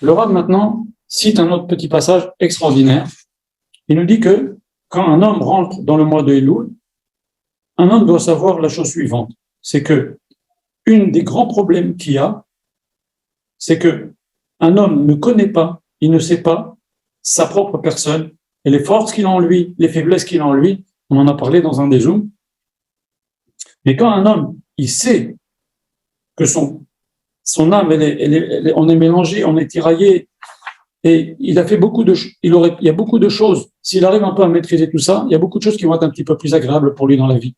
Le Rav maintenant cite un autre petit passage extraordinaire. Il nous dit que quand un homme rentre dans le mois de Elul, un homme doit savoir la chose suivante, c'est que une des grands problèmes qu'il y a, c'est que un homme ne connaît pas, il ne sait pas sa propre personne et les forces qu'il a en lui, les faiblesses qu'il a en lui. On en a parlé dans un des zooms. Mais quand un homme, il sait que son âme, on est mélangé, on est tiraillé, et il a fait il y a beaucoup de choses. S'il arrive un peu à maîtriser tout ça, il y a beaucoup de choses qui vont être un petit peu plus agréables pour lui dans la vie.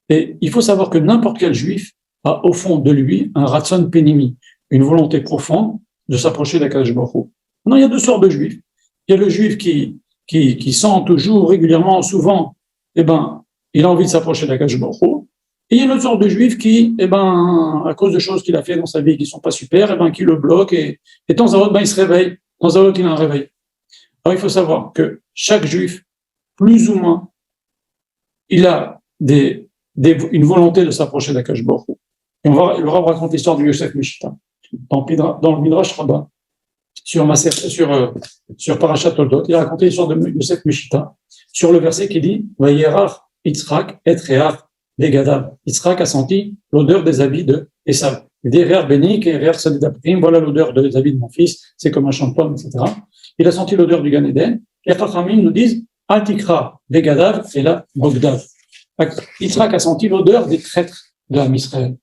Et il faut savoir que n'importe quel juif a au fond de lui un ratson penimi, une volonté profonde de s'approcher d'Akadosh Baruch Hu. Non, il y a deux sortes de juifs. Il y a le juif qui sent toujours, régulièrement, souvent, il a envie de s'approcher d'Akadosh Baruch Hu. Et il y a une autre sorte de juif qui, à cause de choses qu'il a fait dans sa vie qui ne sont pas super, qui le bloquent, et de temps à autre, il se réveille. De temps à autre, il a un réveil. Alors, il faut savoir que chaque juif, plus ou moins, il a une volonté de s'approcher d'Akadosh Baruch Hu. Et le Rav raconte l'histoire de Yosef Meshita dans le Midrash Rabbah sur Parashat Toldot. Il a raconté l'histoire de Yosef Meshita sur le verset qui dit Vayerach Yitzhak et Reach Begadav. Yitzhak a senti l'odeur des habits de Esav. Il dit Reach Benik et Reach Sadidaprim, voilà l'odeur des habits de mon fils, c'est comme un champ de pommes, etc. Il a senti l'odeur du Gan Eden. Et Chachamim nous disent Atikra Begadav et la Bogdav. Yitzhak a senti l'odeur des traîtres de l'âme Israël.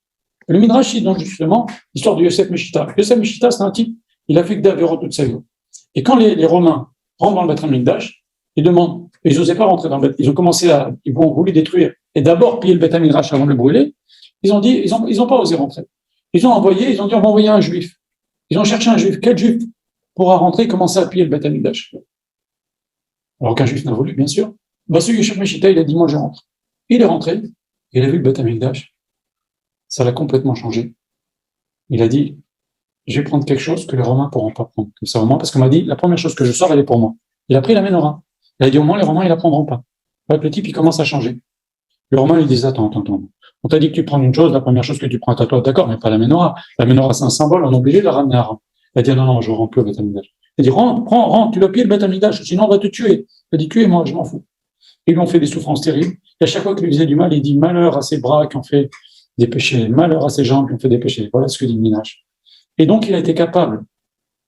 Le Midrash dit donc justement l'histoire de Yosef Meshita. Yosef Meshita, c'est un type, il a fait que d'Avéro toute sa vie. Et quand les Romains rentrent dans le Beth Amikdash, ils demandent, ils n'osaient pas rentrer dans le Beth, ils vont voulu détruire et d'abord piller le Beth Amikdash avant de le brûler. Ils ont dit, ils ont pas osé rentrer. Ils ont dit, on va envoyer un juif. Ils ont cherché un juif. Quel juif pourra rentrer et commencer à piller le Beth Amikdash? Alors qu'un juif n'a voulu, bien sûr. Ce Yosef Meshita, il a dit, moi je rentre. Il est rentré, il a vu le Beth Amikdash. Ça l'a complètement changé. Il a dit, je vais prendre quelque chose que les Romains ne pourront pas prendre. Comme ça, au moins, parce qu'on m'a dit, la première chose que je sors, elle est pour moi. Il a pris la menorah. Il a dit, au moins, les Romains, ils la prendront pas. Donc, le type, il commence à changer. Le Romain lui dit, attends. On t'a dit que tu prends une chose, la première chose que tu prends à toi, d'accord, mais pas la menorah. La menorah, c'est un symbole, on est obligé de la ramener à Rome. Il a dit, non, je ne rentre plus au Beth Amikdash. Il a dit, rentre, tu dois piller le Beth Amikdash, sinon on va te tuer. Il a dit, tuez-moi, je m'en fous. Ils lui ont fait des souffrances terribles. Et à chaque fois qu'il lui faisait du mal, il dit, malheur à ses bras qui ont fait des péchés, malheur à ses jambes qui ont fait des péchés. Voilà ce que dit le Minach. Et donc, il a été capable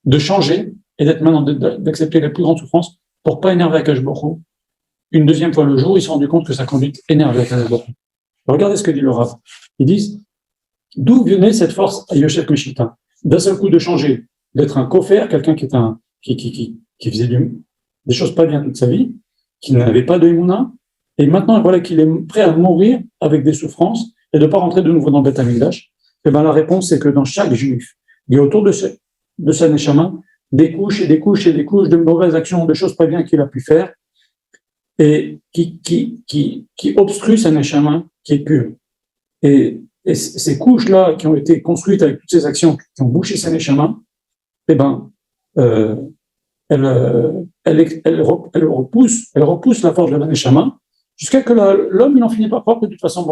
de changer et d'être maintenant, d'accepter les plus grandes souffrances pour pas énerver Akadosh Baruch Hu. Une deuxième fois le jour, il s'est rendu compte que sa conduite énervait Akadosh Baruch Hu. Regardez ce que dit le Rav. Ils disent, d'où venait cette force à Yosef Meshita? D'un seul coup de changer, d'être un kofer, quelqu'un qui faisait des choses pas bien toute sa vie, qui n'avait pas de Emouna, et maintenant, voilà qu'il est prêt à mourir avec des souffrances et de ne pas rentrer de nouveau dans le Beth Amikdash. Et la réponse, c'est que dans chaque juif, il y a autour de sa neshama des couches et des couches et des couches de mauvaises actions, de choses pas bien qu'il a pu faire, et qui obstruent sa neshama qui est pure. Et ces couches-là qui ont été construites avec toutes ces actions qui ont bouché sa neshama, elles repoussent la force de la neshama jusqu'à que l'homme, il n'en finit pas propre de toute façon.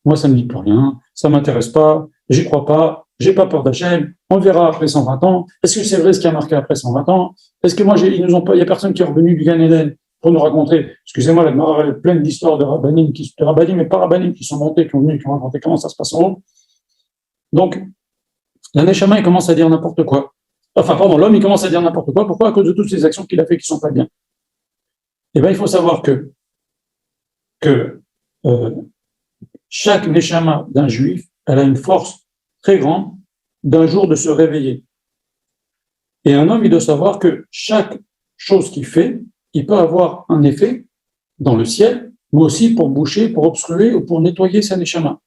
Moi, ça ne me dit plus rien, ça ne m'intéresse pas, j'y crois pas, j'ai pas peur d'Hachem, on verra après 120 ans. Est-ce que c'est vrai ce qui a marqué après 120 ans? Est-ce que moi, il n'y a personne qui est revenu du Gan Eden pour nous raconter, excusez-moi, la Gemara est pleine d'histoires de rabbanim, mais pas rabbanim qui sont montés, qui ont venu, qui ont raconté comment ça se passe en haut. Donc, la neshama, il commence à dire n'importe quoi. L'homme, il commence à dire n'importe quoi. Pourquoi? À cause de toutes ces actions qu'il a fait qui sont pas bien. Eh bien, il faut savoir que chaque neshama d'un juif, elle a une force très grande d'un jour de se réveiller. Et un homme, il doit savoir que chaque chose qu'il fait, il peut avoir un effet dans le ciel, mais aussi pour boucher, pour obstruer ou pour nettoyer sa neshama.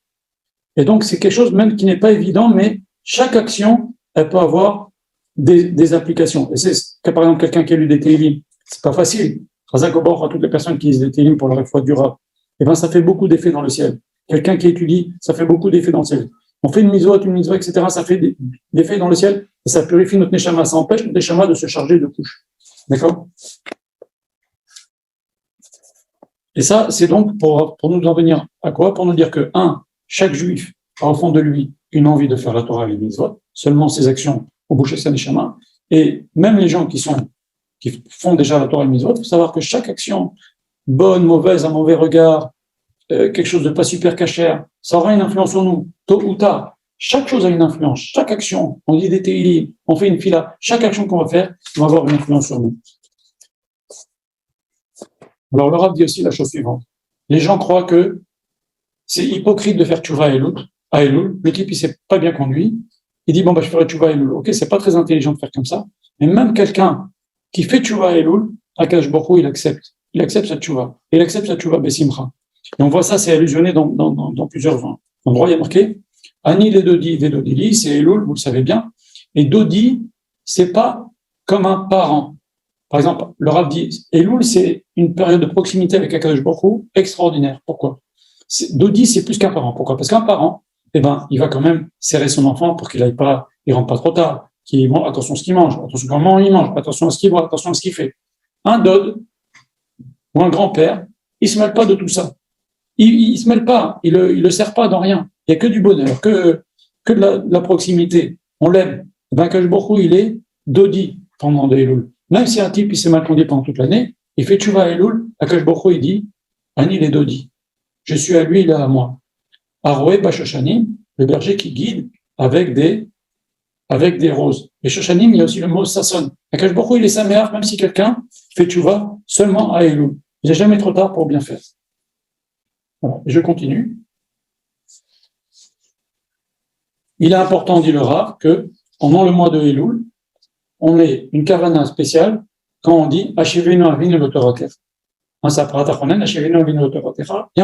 Et donc, c'est quelque chose même qui n'est pas évident, mais chaque action, elle peut avoir des applications. Et c'est par exemple quelqu'un qui a lu des télim, c'est pas facile. Chazak Obor à toutes les personnes qui lisent des télim pour leur foi durable. Et bien, ça fait beaucoup d'effets dans le ciel. Quelqu'un qui étudie, ça fait beaucoup d'effets dans le ciel. On fait une mitzvah, etc., ça fait des effets dans le ciel, et ça purifie notre neshama, ça empêche notre neshama de se charger de couches. D'accord? Et ça, c'est donc pour nous en venir à quoi? Pour nous dire que, chaque juif a au fond de lui une envie de faire la Torah et les mitzvot, seulement ses actions ont bouché sa neshama, Et même les gens qui font déjà la Torah et Mitzvot, il faut savoir que chaque action, bonne, mauvaise, un mauvais regard, quelque chose de pas super cachère, ça aura une influence sur nous, tôt ou tard. Chaque chose a une influence, chaque action, on dit des télim, on fait une fila, chaque action qu'on va faire va avoir une influence sur nous. Alors le Rav dit aussi la chose suivante. Les gens croient que c'est hypocrite de faire tchouva à Elul, l'équipe il s'est pas bien conduit, il dit bon je ferai tchouva à Elul. Ok, c'est pas très intelligent de faire comme ça, mais même quelqu'un qui fait tchouva à Elul, Akash Baruch Hu, il accepte sa tchouva, il accepte sa tchouva besimcha. Et on voit ça, c'est allusionné dans plusieurs endroits. Il y a marqué Ani les Dodi, Vedodili, c'est Elul, vous le savez bien. Et Dodi, c'est pas comme un parent. Par exemple, le Rav dit Elul, c'est une période de proximité avec Akadosh Baruch Hu extraordinaire. Pourquoi? Dodi, c'est plus qu'un parent. Pourquoi? Parce qu'un parent, il va quand même serrer son enfant pour qu'il rentre pas trop tard, attention à ce qu'il mange, attention à comment il mange, attention à ce qu'il voit, attention à ce qu'il fait. Un dod ou un grand-père, il se mêle pas de tout ça. Il se mêle pas, il le sert pas dans rien. Il y a que du bonheur, que de la proximité. On l'aime. Akadosh Baruch Hu, il est Dodi pendant des Elul. Même si un type il s'est mal conduit pendant toute l'année, il fait tchouva à Elul, Akadosh Baruch Hu, il dit Ani les Dodi. Je suis à lui, il est à moi. Aroé Bashoshanim, le berger qui guide avec des roses. Et Shoshanim, il y a aussi le mot Sasson. Akadosh Baruch Hu, il est saméach, même si quelqu'un fait tchouva seulement à Elul. Il n'est jamais trop tard pour bien faire. Voilà. Et je continue. Il est important, dit le Rav, que pendant le mois de Elul, on ait une kavana spéciale quand on dit Ashivenu avinu l'autorokef. Il y a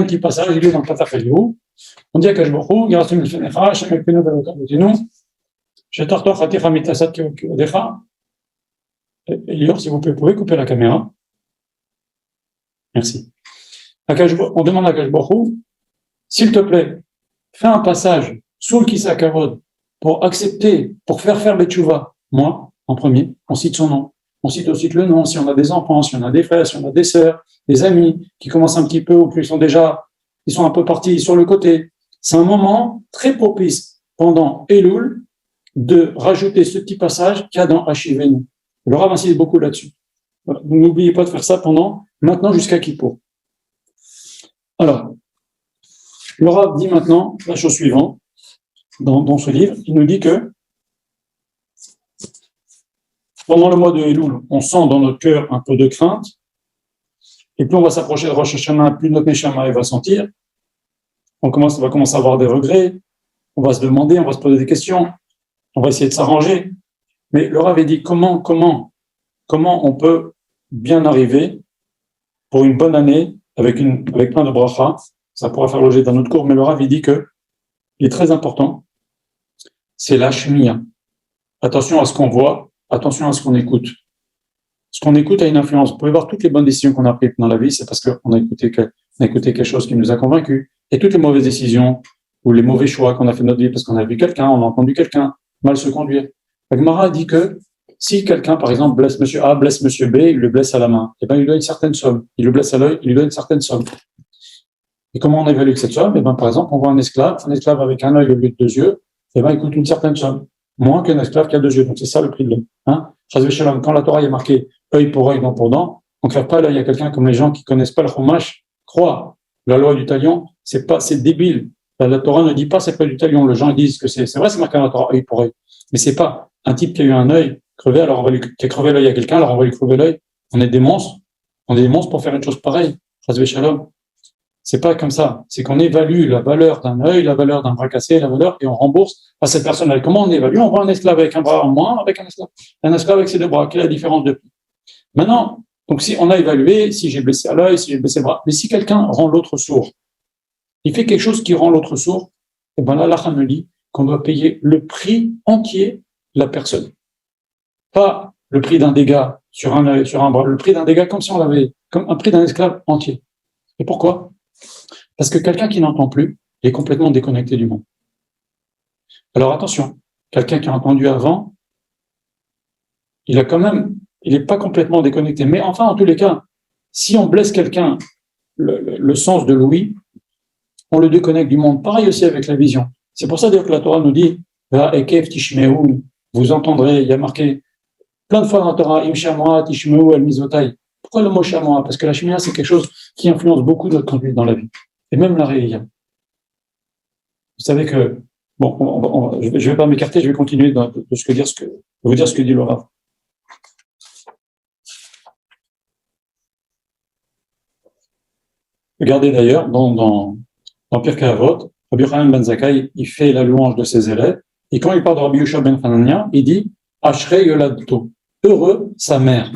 un petit passage, il est dans le Patach Eliou. On dit à Kajbochou, Yarasum Fenecha, Hashem Ekpenu Velotinu, Shetarto Chaticha Mitasat Kivodecha. Elior, si vous pouvez couper la caméra. Merci. On demande à Kajbochou, s'il te plaît, fais un passage sous le Kisa Kavod pour accepter, pour faire les tchouva. Moi, en premier, on cite son nom. On cite aussi le nom, si on a des enfants, si on a des frères, si on a des sœurs, des amis qui commencent un petit peu ou qui ils sont un peu partis sur le côté. C'est un moment très propice pendant Elul de rajouter ce petit passage qu'il y a dans Hashivenu. Le Rav insiste beaucoup là-dessus. Voilà. Donc, n'oubliez pas de faire ça maintenant jusqu'à Kippour. Alors, le Rav dit maintenant la chose suivante dans ce livre. Il nous dit que pendant le mois de Elul, on sent dans notre cœur un peu de crainte. Et plus on va s'approcher de Rosh Hashanah, plus notre Neshama va sentir. On va commencer à avoir des regrets. On va se demander, on va se poser des questions. On va essayer de s'arranger. Mais le Rav dit comment on peut bien arriver pour une bonne année avec plein de bracha. Ça pourra faire l'objet d'un autre cours, mais le Rav dit que il est très important, c'est la shmiya. Attention à ce qu'on voit, attention à ce qu'on écoute. Ce qu'on écoute a une influence. Vous pouvez voir toutes les bonnes décisions qu'on a prises dans la vie, c'est parce qu'on a écouté quelque chose qui nous a convaincus. Et toutes les mauvaises décisions ou les mauvais choix qu'on a fait de notre vie parce qu'on a vu quelqu'un, on a entendu quelqu'un mal se conduire. La Gemara dit que si quelqu'un, par exemple, blesse monsieur A, blesse monsieur B, il le blesse à la main, eh ben, il lui donne une certaine somme. Il le blesse à l'œil, il lui donne une certaine somme. Et comment on évalue cette somme? Eh ben, par exemple, on voit un esclave avec un œil au lieu de deux yeux, eh ben, il coûte une certaine somme. Moins qu'un esclave qui a deux yeux. Donc, c'est ça le prix de l'homme. Quand la Torah est marquée œil pour œil, dent pour dent, on ne crève pas l'œil à quelqu'un comme les gens qui connaissent pas le chumash croient. La loi du talion, c'est débile. La Torah ne dit pas c'est pas du talion. Les gens disent que c'est vrai, c'est marqué dans la Torah œil pour œil. Mais c'est pas un type qui a eu un œil crevé, qui a crevé l'œil à quelqu'un, alors on va lui crever l'œil. On est des monstres. On est des monstres pour faire une chose pareille. Shalom. C'est pas comme ça. C'est qu'on évalue la valeur d'un œil, la valeur d'un bras cassé, et on rembourse à cette personne-là. Comment on évalue? On voit un esclave avec un bras en moins, avec un esclave avec ses deux bras. Quelle est la différence de prix? Maintenant, donc si on a évalué, si j'ai blessé à l'œil, si j'ai blessé le bras, mais si quelqu'un rend l'autre sourd, il fait quelque chose qui rend l'autre sourd, et ben là, l'Allah me dit qu'on doit payer le prix entier de la personne. Pas le prix d'un dégât sur un œil, sur un bras, le prix d'un dégât comme un prix d'un esclave entier. Et pourquoi? Parce que quelqu'un qui n'entend plus est complètement déconnecté du monde. Alors attention, quelqu'un qui a entendu avant, il n'est pas complètement déconnecté. Mais enfin, en tous les cas, si on blesse quelqu'un, le sens de l'ouïe, on le déconnecte du monde. Pareil aussi avec la vision. C'est pour ça d'ailleurs que la Torah nous dit, vous entendrez, il y a marqué, plein de fois dans la Torah, Im Shamoa, Tishmeu, El Mizotai. Pourquoi le mot Shamoa? Parce que la Shemina, c'est quelque chose qui influence beaucoup notre conduite dans la vie. Et même la Rélia. Vous savez que, bon, je ne vais pas m'écarter, je vais continuer de vous dire ce que dit le Rav. Regardez d'ailleurs, dans Pirkei Avot, Rabbi Yochanan ben Zakkai, il fait la louange de ses élèves, et quand il parle de Rabbi Yoshua ben Hanania, il dit Ashrei Yoladto, heureux sa mère.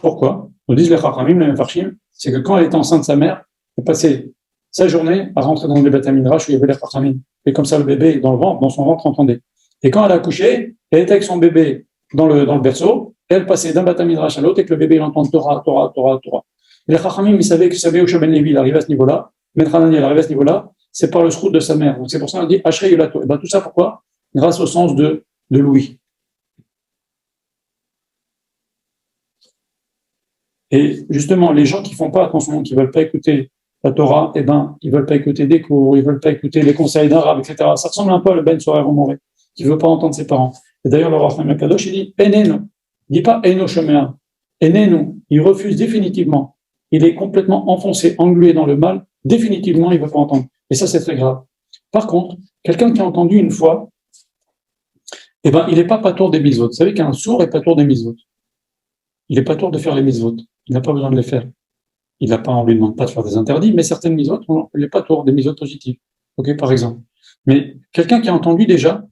Pourquoi? Nous disent les Chachamim, les Mefarshim, c'est que quand elle était enceinte de sa mère, elle passait sa journée à rentrer dans le Beth Midrash où il y avait les Chachamim. Et comme ça, le bébé dans son ventre, entendait. Et quand elle a accouché, elle était avec son bébé dans le berceau, et elle passait d'un Beth Midrash à l'autre, et que le bébé, il entend Torah, Torah, Torah, Torah. Et les Chachamim, ils savaient que Sabé Yoshua ben Levi, il arrivait à ce niveau-là, Ben Hanania, il arrivait à ce niveau-là, c'est par le srout de sa mère. Donc c'est pour ça qu'on dit Ashrei Yoladto. Et bien tout ça, pourquoi? Grâce au sens de Louis. Et justement, les gens qui font pas attention, qui veulent pas écouter la Torah, eh ben, ils veulent pas écouter des cours, ils veulent pas écouter les conseils d'un rab, etc. Ça ressemble un peu à le Ben Sorer Romoré, qui veut pas entendre ses parents. Et d'ailleurs, le Rav Chaim Kadosh, il dit Enenu. Il dit pas Eno Shomea. Enenu. Il refuse définitivement. Il est complètement enfoncé, englué dans le mal. Définitivement, il veut pas entendre. Et ça, c'est très grave. Par contre, quelqu'un qui a entendu une fois, eh ben, il n'est pas patour des mitzvot. Vous savez qu'un sourd est patour des mitzvot. Il n'est pas patour de faire les mitzvot. Il n'a pas besoin de les faire. On lui demande pas de faire des interdits, mais certaines mitzvot, il n'est pas patour des mitzvot positives. Ok, par exemple. Mais quelqu'un qui a entendu déjà,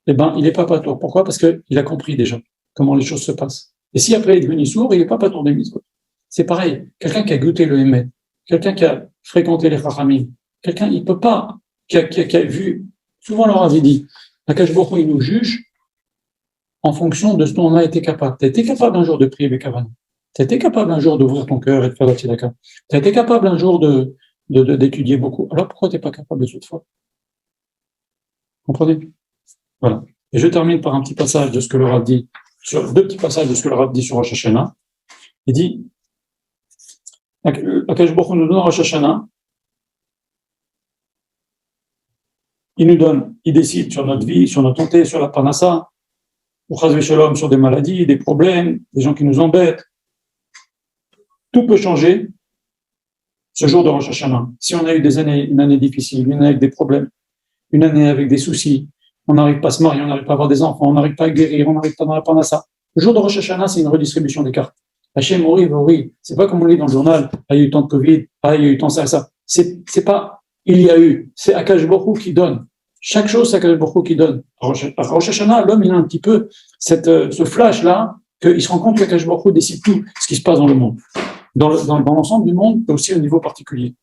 eh ben, il n'est pas patour. Pourquoi? Parce qu'il a compris déjà comment les choses se passent. Et si après il est devenu sourd, il n'est pas patour des mitzvot. C'est pareil. Quelqu'un qui a goûté le Hémet, quelqu'un qui a fréquenté les Chachamim, quelqu'un, il peut pas, qui a vu, souvent leur avait dit, Akash Baruch Hu, il nous juge en fonction de ce dont on a été capable. Tu as été capable un jour de prier avec Havana. Tu as été capable un jour d'ouvrir ton cœur et de faire la tzedaka. Tu as été capable un jour d'étudier beaucoup. Alors pourquoi tu n'es pas capable de cette fois? Comprenez? Voilà. Et je termine par un petit passage de ce que le Rav dit, deux petits passages de ce que le Rav dit sur Rosh Hashanah. Il dit, Akash Baruch Hu nous donne Rosh Hashanah. Il décide sur notre vie, sur notre santé, sur la parnassa, ou chas v'shalom, sur des maladies, des problèmes, des gens qui nous embêtent. Tout peut changer ce jour de Rosh Hashanah. Si on a eu une année difficile, une année avec des problèmes, une année avec des soucis, on n'arrive pas à se marier, on n'arrive pas à avoir des enfants, on n'arrive pas à guérir, on n'arrive pas dans la parnassa. Le jour de Rosh Hashanah, c'est une redistribution des cartes. Hachem, oui. C'est pas comme on lit dans le journal, il y a eu tant de Covid, il y a eu tant ça et ça. C'est pas il y a eu, c'est Akash Baruch Hu qui donne. Chaque chose, c'est Akash Baruch Hu qui donne. À Rosh Hashanah, l'homme, il a un petit peu ce flash-là, qu'il se rend compte qu'Akash Baruch Hu décide tout ce qui se passe dans le monde. Dans l'ensemble du monde, mais aussi au niveau particulier.